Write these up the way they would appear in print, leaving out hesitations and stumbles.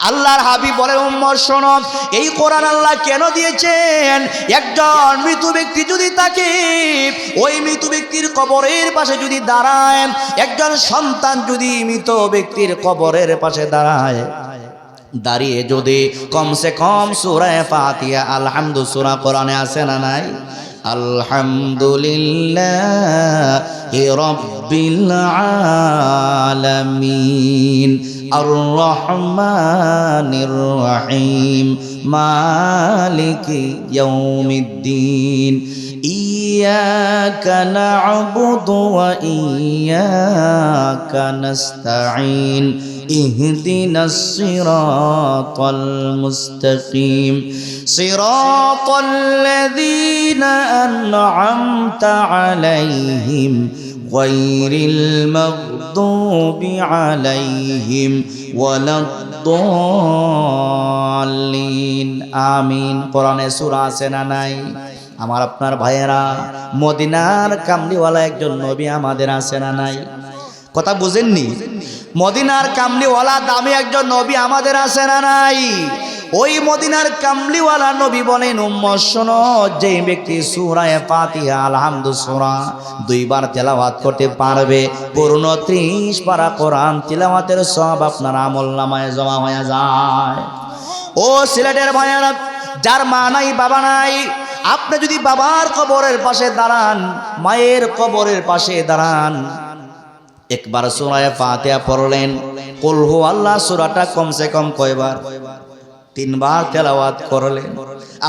আল্লাহর হাবিব বলেন, উম্মত শোনো, এই কোরআন আল্লাহ কেন দিয়েছেন? একজন মৃত ব্যক্তি যদি থাকে, ওই মৃত ব্যক্তির কবরের পাশে যদি দাঁড়ায়, একজন সন্তান যদি মৃত ব্যক্তির কবরের পাশে দাঁড়ায়, দাঁড়িয়ে যদি কমসে কম সূরা ফাতিহা আলহামদু সূরা কোরআনে আছে না নাই? আলহামদুলিল্লাহি রাব্বিল আলামিন আর রহমানির রহিম মালিকি ইয়াউমিদ্দিন ইয়্যাকা না'বুদু ওয়া ইয়্যাকা নাস্তাঈন ইহদিনাস সিরাতাল মুস্তাকিম সিরাতাল্লাযীনা আন'আমতা আলাইহিম গায়রিল মাগদুবি আলাইহিম ওয়ালাদ-দাল্লিন। আমিন। কোরআনে সূরা আছে না নাই? আমার আপনার ভাইয়েরা, মদিনার কামলিওয়ালা একজন নবী আমাদের আছে না নাই? কথা বুঝেননি? মদিনার কামলিওয়ালা দামি একজন নবী আমাদের আছে না নাই? ওই মদিনার কামলিওয়ালা নবী বলেন, উম্মত শোনো, যে ব্যক্তি সূরা ফাতিহা আলহামদু সূরা দুইবার তেলাওয়াত করতে পারবে, পূর্ণ 30 পারা কোরআন তেলাওয়াতের সওয়াব আপনার আমলনামায় জমা হয়ে যায়। ও সিলেটের ভাইয়েরা, যার মা নাই বাবা নাই, আপনি যদি বাবার কবরের পাশে দাঁড়ান, মায়ের কবরের পাশে দাঁড়ান, একবার সূরা ফাতিহা পড়লেন, কুল হু আল্লাহ সূরাটা কমসে কম কয়বার? 3 বার তেলাওয়াত করলেন।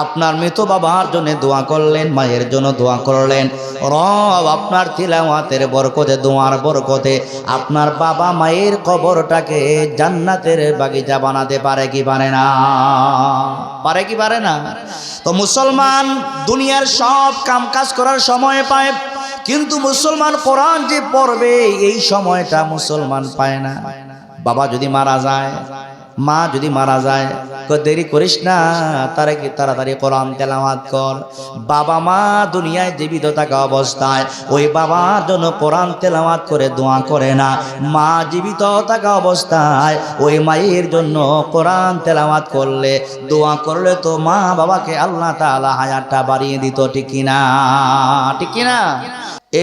আপনার মৃত বাবার জন্য দোয়া করলেন, মায়ের জন্য দোয়া করলেন। রব আপনার তিলাওয়াতের বরকতে, দোয়ার বরকতে আপনার বাবা মায়ের কবরটাকে জান্নাতের বাগিচা বানাতে পারে কি পারে না? পারে কি পারে না? তো মুসলমান দুনিয়ার সব কাম কাজ করার সময় পায়, কিন্তু মুসলমান কোরআন যে পড়বে এই সময়টা মুসলমান পায় না। বাবা যদি মারা যায়, মা যদি মারা যায়, দেরি করিস না, তাড়াতাড়ি কোরআন তেলাওয়াত কর। বাবা মা দুনিয়ায় জীবিত থাকা অবস্থায় ওই বাবার জন্য কোরআন তেলাওয়াত করে দোয়া করে না, মা জীবিত থাকা অবস্থায় ওই মায়ের জন্য কোরআন তেলাওয়াত করলে, দোয়া করলে তো মা বাবাকে আল্লাহ তাআলা হায়াতটা বাড়িয়ে দিত, ঠিক কিনা? ঠিক কিনা?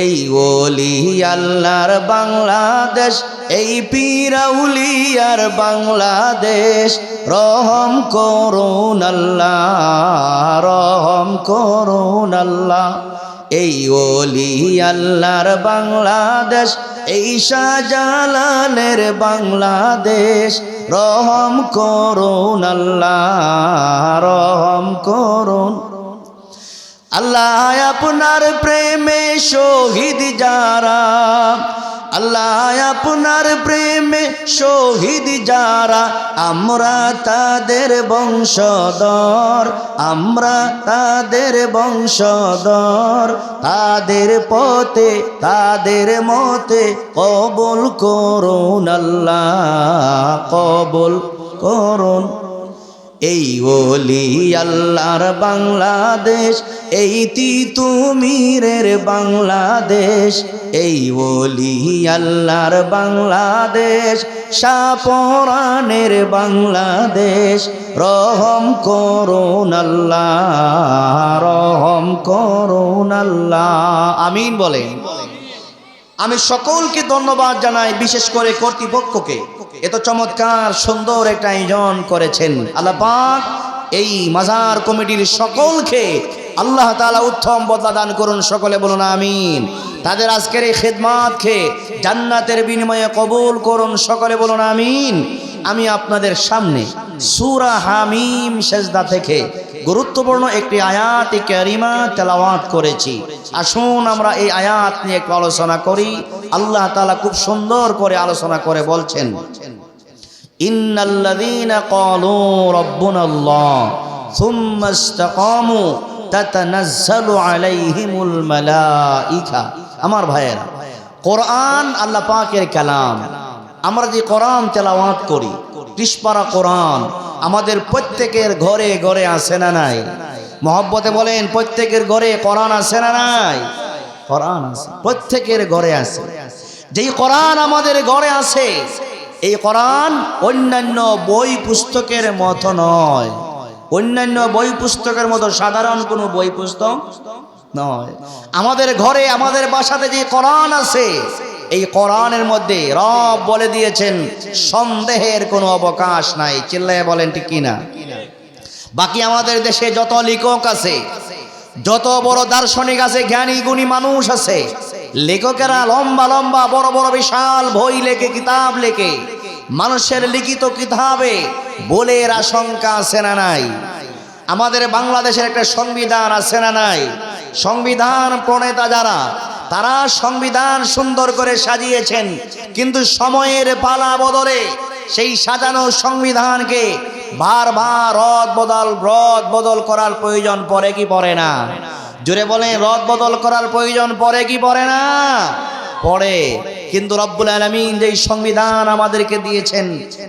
এই ওলি আল্লাহর বাংলাদেশ, এই পীর আউলিয়ার বাংলাদেশ, রহম করুন আল্লাহ, রহম করুন আল্লাহ। এই ওলি আল্লাহর বাংলাদেশ, এই শাহজালালের বাংলাদেশ, রহম করুন আল্লাহ, রহম করুন আল্লাহ। আপনার প্রেমে শহীদ যারা, আল্লাহ আপনার প্রেমে শহীদ যারা, আমরা তাদের বংশধর, আমরা তাদের বংশধর, তাদের পথে তাদের মতে কবুল করুন আল্লাহ, কবুল করুন। এই ওলি আল্লাহর বাংলাদেশ, এই তিতুমীরের বাংলাদেশ, এই ওলি আল্লাহর বাংলাদেশ, শাহপরানের বাংলাদেশ, রহম করুন আল্লাহ, রহম করুন আল্লাহ। আমিন বলেন। আমি সকলকে ধন্যবাদ জানাই, বিশেষ করে কর্তৃপক্ষকে, এত চমৎকার সুন্দর একটা আয়োজন করেছেন। আল্লাহ পাক এই মাজার কমিটির সকলকে আল্লাহ তাআলা উত্তম বদলা দান করুন, সকলে বলুন আমিন। তাদের আজকের এই খিদমতকে জান্নাতের বিনিময়ে কবুল করুন, সকলে বলুন আমিন। আমি আপনাদের সামনে সূরা হামিম সেজদা থেকে গুরুত্বপূর্ণ একটি আয়াত কারিমা তেলাওয়াত করেছি। আসুন আমরা এই আয়াত নিয়ে একটু আলোচনা করি। আল্লাহ তাআলা খুব সুন্দর করে আলোচনা করে বলছেন, ইন্নাল্লাযীনা ক্বালু রাব্বুনাল্লাহ সুম্মা ইসতাকামু তাতানাজ্জালু আলাইহিমুল মালাইকা। আমার ভাইয়েরা, কোরআন আল্লাহ পাকের কালাম। আমরা যে কোরআন তেলাওয়াত করি, 30 পারা কোরআন আমাদের প্রত্যেকের ঘরে ঘরে আছে না নাই? মহব্বতে বলেন, প্রত্যেকের ঘরে কোরআন আছে না নাই? কোরআন আছে, প্রত্যেকের ঘরে আছে। যেই কোরআন আমাদের ঘরে আছে, এই কোরআন অন্যান্য বই পুস্তকের মতো নয়, অন্যান্য বই পুস্তকের মতো সাধারণ কোনো বই পুস্তক নয়। আমাদের ঘরে আমাদের বাসাতে যে কোরআন আছে, এই কোরআনের মধ্যে রব বলে দিয়েছেন সন্দেহের কোনো অবকাশ নাই। চিল্লায় বলেন ঠিক কিনা? বাকি আমাদের দেশে যত লেখক আছে, যত বড় দার্শনিক আছে, জ্ঞানী গুণী মানুষ আছে, লেখকেরা লম্বা লম্বা বড় বড় বিশাল বই লেখে, কিতাব লেখে। মানুষের লিখিত কিতাবে বলের আশঙ্কা আছে না নাই? আমাদের বাংলাদেশের একটা সংবিধান আছে না নাই? সংবিধান প্রণেতা যারা, তারা সংবিধান সুন্দর করে সাজিয়েছেন, কিন্তু সময়ের পালা বদলে সেই সাজানো সংবিধানকে বারবার রদ বদল করার প্রয়োজন পড়ে কি পড়ে না? জোরে বলেন, রদ বদল করার প্রয়োজন পড়ে কি পড়ে না? পড়ে। কিন্তু রব্বুল আলামিন যেই সংবিধান আমাদেরকে দিয়েছেন,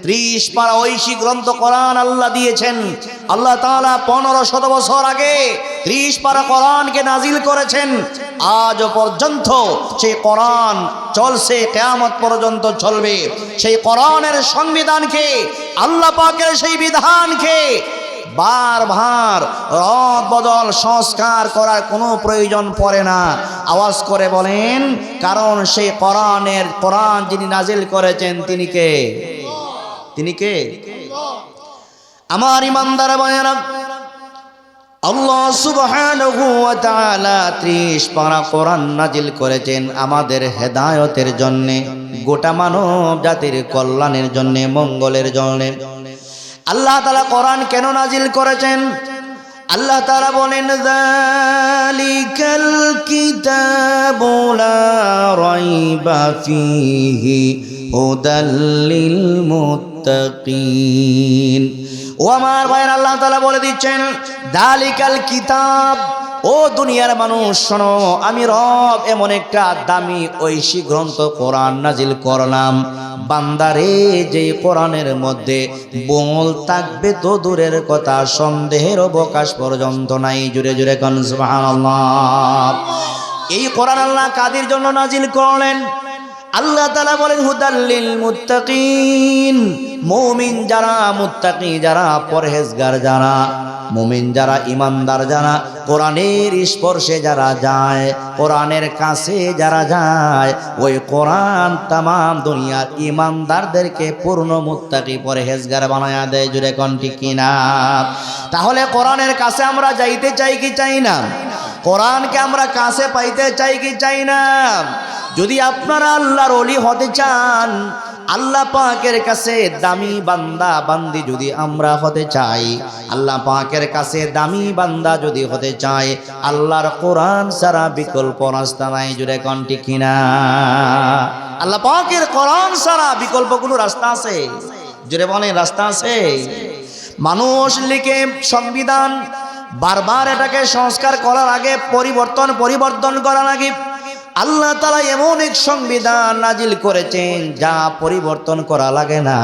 30 পারা ঐশী গ্রন্থ কোরআন আল্লাহ দিয়েছেন। আল্লাহ তাআলা 1500 বছর আগে 30 পারা কোরআনকে নাজিল করেছেন। আজ পর্যন্ত সেই কোরআন চলছে, কিয়ামত পর্যন্ত চলবে। সেই কোরআনের সংবিধানকে, আল্লাহ পাকের সেই বিধানকে বারবার রদ বদল সংস্কার করার কোনো প্রয়োজন পড়ে না। আওয়াজ করে বলেন, কারণ সেই কোরআন যিনি নাজিল করেছেন তিনি কে? তিনি কে? আমার ইমানদার ভাইয়েরা, আল্লাহ সুবহানাহু ওয়া তাআলা 30 পারা কোরআন নাজিল করেছেন আমাদের হেদায়েতের জন্য, গোটা মানব জাতির কল্যাণের জন্য, মঙ্গলের জন্য। আল্লাহ তাআলা কোরআন কেন নাজিল করেছেন? আল্লাহ তাআলা বলেন, যালিকাল কিতাবু লা রাইবা ফীহি হুদাল লিল মুত্তাকিন। ও আমার ভাইয়ের, আল্লাহ তাআলা বলে দিচ্ছেন, যালিকাল কিতাব, ও দুনিয়ার মানুষ শোনো, আমি রব এমন একটা দামি ঐশী গ্রন্থ কোরআন নাজিল করলাম। বান্দারে, যে কোরআনের মধ্যে বল থাকবে তো দূরের কথা, সন্দেহের অবকাশ পর্যন্ত নাই। জুড়ে জুড়ে কোন সুবহানাল্লাহ। এই কোরআন আল্লাহ কাদের জন্য নাজিল করলেন? আল্লাহ তাআলা বলেন, হুদাল্লিল মুত্তাকিন। মুমিন যারা, মুত্তাকি যারা, পরহেজগার যারা, মুমিন যারা, ইমানদার যারা, কোরআনের স্পর্শে যারা যায়, কোরআনের কাছে যারা যায়, ওই কোরআন তামাম দুনিয়ার ইমানদারদেরকে পূর্ণ মুত্তাকি পরহেজগার বানায়া দেয়। জুড়ে কোন ঠিক কিনা? তাহলে কোরআনের কাছে আমরা যাইতে চাই কি চাই না? কোরআনকে আমরা কাছে পাইতে চাই কি চাই না? যদি আপনারা আল্লাহর ওলি হতে চান, আল্লাহ পাকের কাছে দামি বান্দা বান্দি যদি আমরা হতে চাই, আল্লাহ পাকের কাছে দামি বান্দা যদি হতে চাই, আল্লাহর কোরআন ছাড়া বিকল্প রাস্তা নাই। জুড়ে কোন ঠিক কিনা? আল্লাহ পাকের কোরআন ছাড়া বিকল্প কোনো রাস্তা আছে? জুড়ে বলেন, রাস্তা আছে? মানুষ লিখে সংবিধান, বারবার এটাকে সংস্কার করার আগে পরিবর্তন করার আগে আল্লাহ তাআলা এমন এক সংবিধান নাজিল করেছেন যা পরিবর্তন করা লাগে না,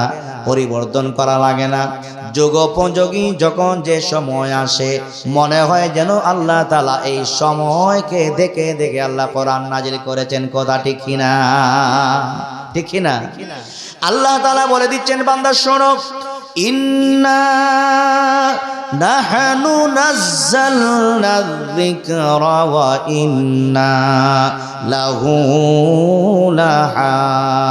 পরিবর্তন করা লাগে না। যুগোপযোগী যখন যে সময় আসে, মনে হয় যেন আল্লাহ তাআলা এই সময়কে দেখে দেখে আল্লাহ কোরআন নাজিল করেছেন। কথা ঠিক কিনা? ঠিক কিনা? আল্লাহ তাআলা বলে দিচ্ছেন, বান্দা শোনো, ইন্না নাহনু নাযালনা যিকরা ওয়া ইন্না লাহু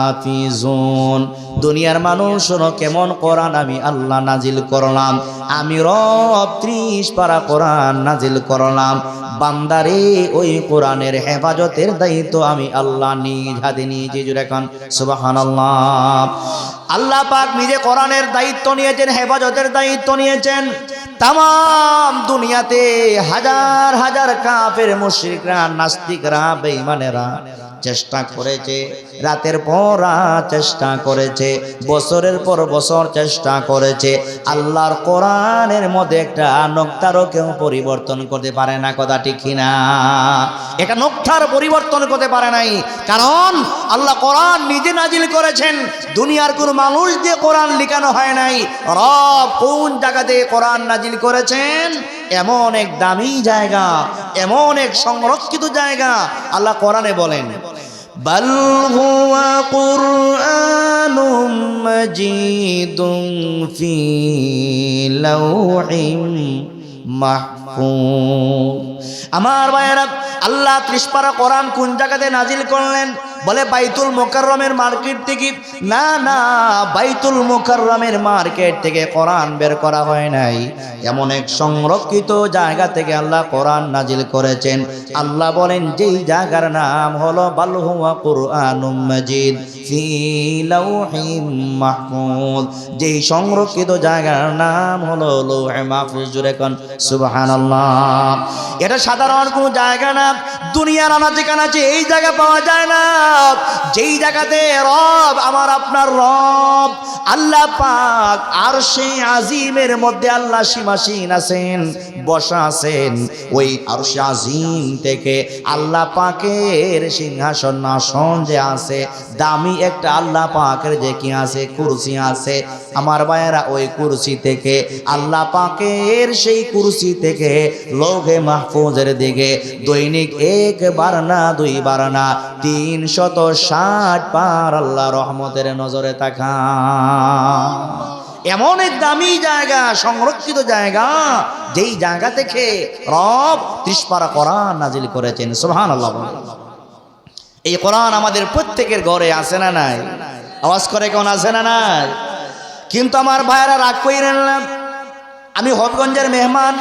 লাহাফিজুন। দুনিয়ার মানুষ শোনো, কেমন কোরআন আমি আল্লাহ নাজিল করলাম। আমি রব 30 পারা কোরআন নাজিল করলাম। বান্দারে, ওই কোরআনের হেফাজতের দায়িত্ব আমি আল্লাহ নিজ হাতে নিয়েছি। জুড়ে কোন সুবহানাল্লাহ। আল্লাহ পাক নিজে কোরআনের দায়িত্ব নিয়েছেন, হেফাজতের দায়িত্ব নিয়েছেন। তামাম দুনিয়াতে হাজার হাজার কাফের, মুশরিকরা, নাস্তিকরা, বেঈমানেরা চেষ্টা করেছে, রাতের পর রাত চেষ্টা করেছে, বছরের পর বছর চেষ্টা করেছে। আল্লাহর কোরআনের মধ্যে একটা নক্তারও কেউ পরিবর্তন করতে পারে না। কথা ঠিক কিনা? একটা নক্তার পরিবর্তন করতে পারে নাই, কারণ আল্লাহ কোরআন নিজে নাজিল করেছেন। দুনিয়ার কোন মানুষ দিয়ে কোরআন লিখানো হয় নাই। রব কোন জায়গাতে কোরআন নাজিল করেছেন, এমন এক দামি জায়গা, এমন এক সংরক্ষিত জায়গা। আল্লাহ কোরআনে বলেন, বাল হুয়া কুরআনুম মাজিদুন ফি লাওহিম মাহফুজ। আমার ভাইয়েরা, আল্লাহ 30 পারা কোরআন কোন জায়গাতে নাজিল করলেন? বলে বাইতুল মুকাররমের মার্কেট থেকে। না না, বাইতুল মুকাররমের মার্কেট থেকে কোরআন বের করা হয় নাই, এমন এক সংরক্ষিত জায়গা থেকে আল্লাহ কোরআন নাজিল করেছেন। আল্লাহ বলেন যেই জায়গার নাম হলো বাল হুয়া কুরআনুম মাজিদ ফি লাওহিম মাহফুজ, যেই সংরক্ষিত জায়গার নাম হলো লৌহে মাহফুজ। জুড়ে কোন সুবহানাল্লাহ। এটা সাধারণ কোনো জায়গা না, দুনিয়ার আনাচে কানাচে এই জায়গা পাওয়া যায় না। যেই জায়গাতে রব, আমার আপনার রব আল্লাহ পাক আরশে আজিমের মধ্যে আল্লাহ সীমাসীন আছেন, বসা আছেন। ওই আরশে আজিম থেকে আল্লাহ পাকের সিংহাসন আসন যে আছে, দামি একটা আল্লাহ পাকের যে কি আছে, কুরসি আছে। আমার ভাইয়েরা, ওই কুরসি থেকে আল্লাহ পাকের সেই কুরসি থেকে লৌহে মাহফুজের দিকে দৈনিক একবার না, দুইবার না, 360 বার আল্লাহ রহমতের নজরে তাকান। এমন এক দামি জায়গা, সংরক্ষিত জায়গা, যেই জায়গা থেকে রব 30 পারা কোরআন নাজিল করেছেন। সুবহানাল্লাহ। এই কোরআন আমাদের প্রত্যেকের ঘরে আছে না নাই? আওয়াজ করে কেমন আছে না নাই? কিন্তু আমার ভাইয়েরা রাগ কইরেন না, আমি হবিগঞ্জের মেহমান,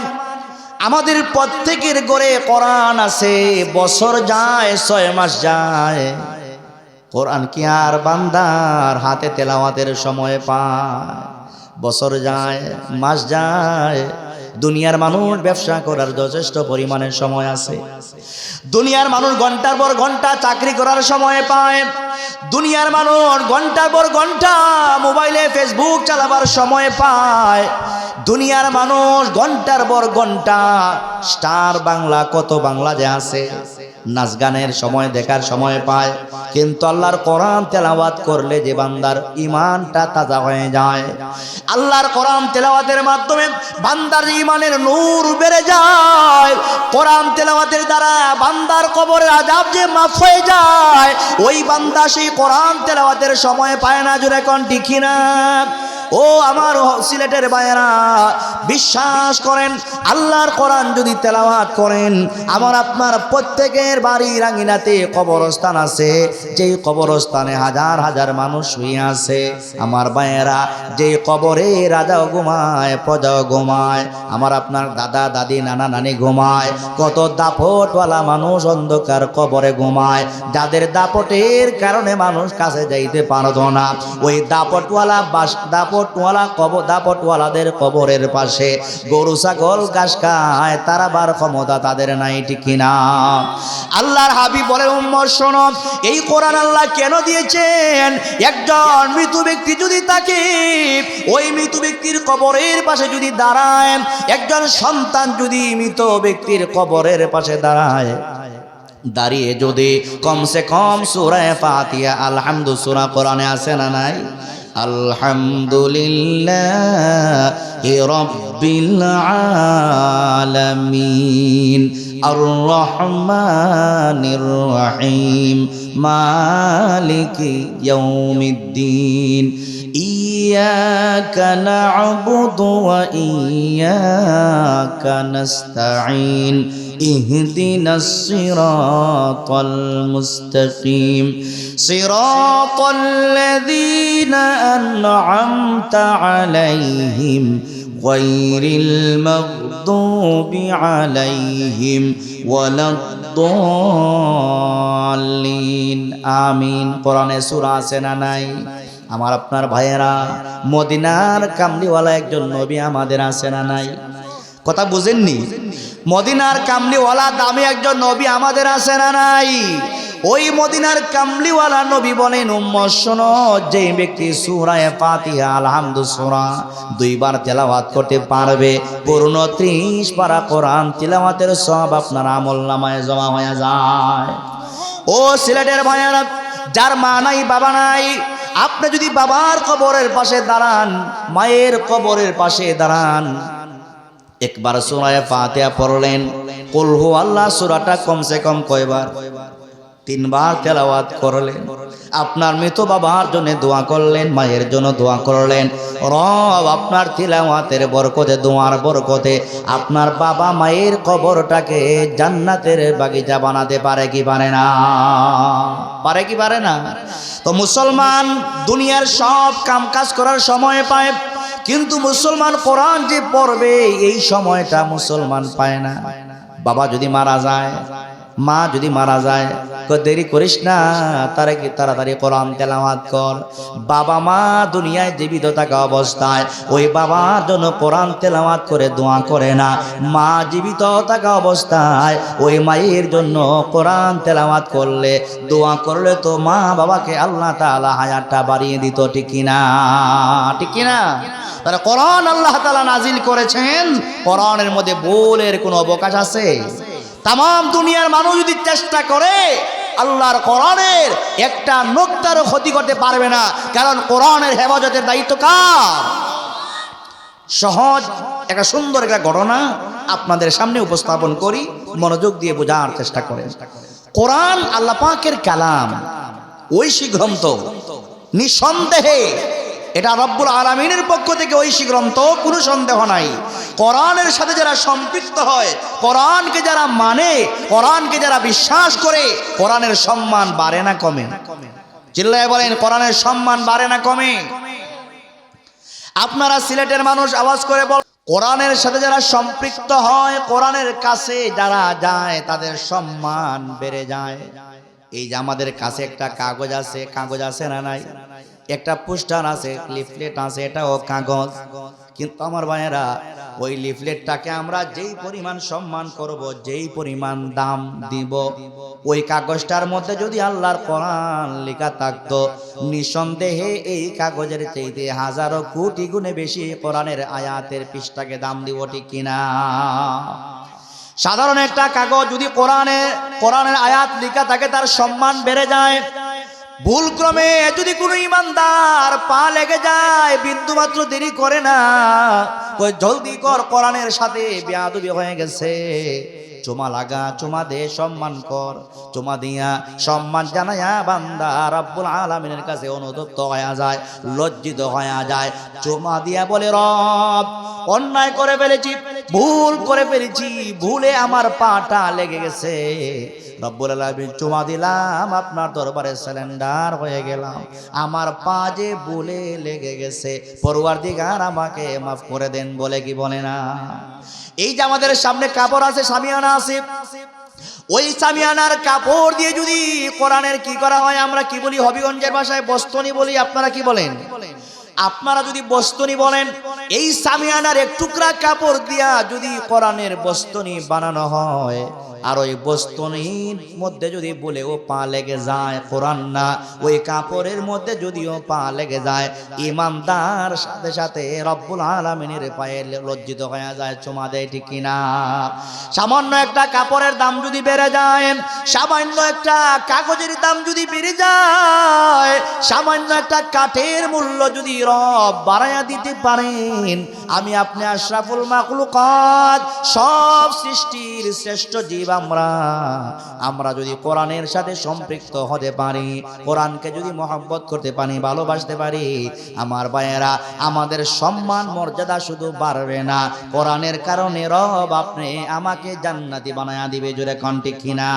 আমাদের প্রত্যেকের ঘরে কোরআন আছে। বছর যায়, 6 মাস যায়, কোরআন কি আর বান্দার হাতে তেলাওয়াতের সময় পায়? বছর যায়, মাস যায়, দুনিয়ার মানুষ ব্যবসা করার যথেষ্ট পরিমাণের সময় আছে। দুনিয়ার মানুষ ঘন্টার পর ঘন্টা চাকরি করার সময় পায়। দুনিয়ার মানুষ ঘন্টার পর ঘন্টা মোবাইলে ফেসবুক চালাবার সময় পায়। দুনিয়ার মানুষ ঘন্টার পর ঘন্টা স্টার বাংলা, কত বাংলা যে আছে, নাচ গানের সময় দেখার সময় পায়। কিন্তু আল্লাহর কোরআন তেলাওয়াত করলে যে বান্দার ঈমানটা তাজা হয়ে যায়, আল্লাহর কোরআন তেলাওয়াতের মাধ্যমে বান্দার ঈমানের নূর বেড়ে যায়। কোরআন তেলাওয়াতের দ্বারা বান্দার কবরের আযাব যে মাফ হয়ে যায়, ওই বান্দা সেই কোরআন তেলাওয়াতের সময় পায় না। জোরে কোন ঠিক না? ও আমার সিলেটের ভাইয়েরা, বিশ্বাস করেন, আল্লাহর কোরআন যদি তেলাওয়াত করেন, আমার আপনার প্রত্যেকের বাড়ির আঙিনাতে কবরস্থান আছে। যেই কবরস্থানে হাজার হাজার মানুষ শুয়ে আছে। আমার ভাইয়েরা, যেই কবরে রাজাও ঘুমায়, প্রজাও ঘুমায়, আমার আপনার দাদা দাদি নানা নানি ঘুমায়, কত দাপটওয়ালা মানুষ অন্ধকার কবরে ঘুমায়, যাদের দাপটের কারণে মানুষ কাছে যাইতে পারত না। ওই দাপটওয়ালাদের কবরের পাশে গরু ছাগল ঘাস খায়, তারা বার ক্ষমতা তাদের নাই, ঠিক কিনা? আল্লাহর হাবিব বলেন, উম্মত শোনো, এই কোরআন আল্লাহ কেন দিয়েছেন? একজন মৃত ব্যক্তি যদি থাকে, ওই মৃত ব্যক্তির কবরের পাশে যদি দাঁড়ায়, একজন সন্তান যদি মৃত ব্যক্তির কবরের পাশে দাঁড়ায়, দাঁড়িয়ে যদি কমসে কম সূরা ফাতিহা, আলহামদু সূরা কোরআনে আছে না নাই? আলহামদুলিল্লাহি রাব্বিল আলামিন আর রহমানির রহিম মালিকি ইয়াউমিদ্দিন ইয়্যাকা না'বুদু ওয়া ইয়্যাকা নাস্তাঈন ইহদিনাস সিরাতাল মুস্তাকিম সিরাতাল্লাযীনা আন'আমতা আলাইহিম গায়রিল মাগদুবি আলাইহিম ওয়ালাদ-দাল্লিন। আমিন। কোরআনে সূরা আছে না নাই? আমার আপনার ভাইয়েরা, মদিনার কামলিওয়ালা একজন নবী আমাদের আছে না নাই? কথা বুঝেননি? মদিনার কামলিওয়ালা দামি একজন নবী আমাদের আছে না নাই? ওই মদিনার কামলিওয়ালা নবী বলেন, উম্মত শোনো, যে ব্যক্তি সূরা ফাতিহা আলহামদু সূরা 2 বার তেলাওয়াত করতে পারবে, পূর্ণ 30 পারা কোরআন তেলাওয়াতের সওয়াব আপনার আমলনামায় জমা হয়ে যায়। ও সিলেটের ভাইয়েরা, যার মা নাই বাবা নাই, আপনি যদি বাবার কবরের পাশে দাঁড়ান, মায়ের কবরের পাশে দাঁড়ান, একবার সূরা ফাতিহা পড়লেন, কুল হু আল্লাহ সূরাটা কমসে কম কয়বার? তিনবার তেলাওয়াত করলেন, আপনার মৃত বাবার জন্য দোয়া করলেন, মায়ের জন্য দোয়া করলেন। রব আপনার তিলাওয়াতের বরকতে, দোয়ার বরকতে আপনার বাবা মায়ের কবরটাকে জান্নাতের বাগিচা বানাতে পারে কি পারে না? পারে কি পারে না? তো মুসলমান দুনিয়ার সব কাম কাজ করার সময় পায়, কিন্তু মুসলমান কোরআন যে পড়বে এই সময়টা মুসলমান পায় না। বাবা যদি মারা যায়, মা যদি মারা যায়, দেরি করিস না, তাড়াতাড়ি কোরআন তেলাওয়াত কর। বাবা মা দুনিয়ায় জীবিত থাকা অবস্থায় ওই বাবার জন্য কোরআন তেলাওয়াত করে দোয়া করে না, মা জীবিত থাকা অবস্থায় ওই মায়ের জন্য কোরআন তেলাওয়াত করলে, দোয়া করলে তো মা বাবাকে আল্লাহ তাআলা হায়াতটা বাড়িয়ে দিত, ঠিক কিনা? ঠিক কিনা? তারা কোরআন আল্লাহ তাআলা নাজিল করেছেন, কোরআনের মধ্যে ভুলের কোনো অবকাশ আছে? তাম দুনিয়ার মানুষ যদি চেষ্টা করে আল্লাহর কোরআনের একটা নোক্তারও ক্ষতি করতে পারবে না, কারণ কোরআনের হেফাজতের দায়িত্ব কার? সহজ একটা সুন্দর একটা ঘটনা আপনাদের সামনে উপস্থাপন করি, মনোযোগ দিয়ে বোঝার চেষ্টা করেন। কোরআন আল্লাহ পাকের কালাম, ঐশী গ্রন্থ, নিঃসন্দেহে এটা রব্বুল আলামিনের পক্ষ থেকে ঐশী গ্রন্থ, কোনো সন্দেহ নাই। কোরআনের সাথে যারা সম্পৃক্ত হয়, কোরআনকে যারা মানে, কোরআনকে যারা বিশ্বাস করে, কোরআনের সম্মান বাড়ে না কমে? চিল্লায় বলেন, কোরআনের সম্মান বাড়ে না কমে? আপনারা সিলেটের মানুষ আওয়াজ করে বল, কোরআনের সাথে যারা সম্পৃক্ত হয়, কোরআনের কাছে যারা যায় তাদের সম্মান বেড়ে যায়। এই যে আমাদের কাছে একটা কাগজ আছে না নাই? একটা পোস্টার আছে, লিফলেট আছে, এটাও কাগজ। কিন্তু আমার ভাইয়েরা, ওই লিফলেটটাকে আমরা যেই পরিমাণ সম্মান করব, যেই পরিমাণ দাম দিব, ওই কাগজটার মধ্যে যদি আল্লাহর কোরআন লেখা থাকতো, নিঃসন্দেহে এই কাগজের চাইতে হাজারো কোটি গুণে বেশি কোরআনের আয়াতের পৃষ্ঠাকে দাম দিব, ঠিক কিনা? সাধারণ একটা কাগজ যদি কোরআনের আয়াত লেখা থাকে, তার সম্মান বেড়ে যায়। ভুলক্রমে যদি কোনো ইমানদার পা লেগে যায়, বিন্দু মাত্র দেরি করে না, কই জলদি কর, কোরআনের সাথে বেয়াদবি হয়ে গেছে, চুমা লাগা, চুমা দে, সম্মান কর। চুমা দিয়া সম্মান জানায়া বান্দা রব্বুল আলামিনের কাছে অনুতপ্ত হয়ে যায়, লজ্জিত হয়ে যায়। চুমা দিয়া বলে, রব অন্যায় করে ফেলেছি, ভুল করে ফেলেছি, ভুলে আমার পাটা লেগে গেছে। রব্বুল আলামিন চুমা দিলাম, আপনার দরবারে সারেন্ডার হয়ে গেলাম, আমার পা যে ভুলে লেগে গেছে, পরওয়ারদিগার আমাকে মাফ করে দেন, বলে কি বলে না? এই যে আমাদের সামনে কাপড় আছে, সামিয়ানা আছে, ওই সামিয়ানার কাপড় দিয়ে যদি কোরআনের কি করা হয়, আমরা কি বলি? হবিগঞ্জের ভাষায় বস্তনি বলি। আপনারা কি বলেন? আপনারা যদি বস্তনি বলেন, এই সামিয়ানার এক টুকরা কাপড় দিয়া যদি কোরআনের বস্তনি বানানো হয়, আর ওই বস্তনির মধ্যে যদি বলেও পা লেগে যায়, কোরআন না, ওই কাপড়ের মধ্যে যদিও পা লেগে যায়, ইমানদার সাথে সাথে রব্বুল আলামিনের পায়ে লজ্জিত হয়ে যায়, চুমা দেয়, ঠিক কিনা? সামান্য একটা কাপড়ের দাম যদি বেড়ে যায়, সামান্য একটা কাগজের দাম যদি বেড়ে যায়, সামান্য একটা কাঠের মূল্য যদি রব বাড়াইয়া দিতে পারেন, আমি আপনি আশরাফুল মাখলুকাত, সব সৃষ্টির শ্রেষ্ঠ জীব আমরা যদি কোরআনের সাথে সম্পৃক্ত হতে পারি, কোরআনকে যদি মহব্বত করতে পারি, ভালোবাসতে পারি, আমার ভাইয়েরা, আমাদের সম্মান মর্যাদা শুধু বাড়বে না, কোরআনের কারণে রব আপনি আমাকে জান্নাতি বানায়া দিবে। জোরে কোন ঠিক কিনা?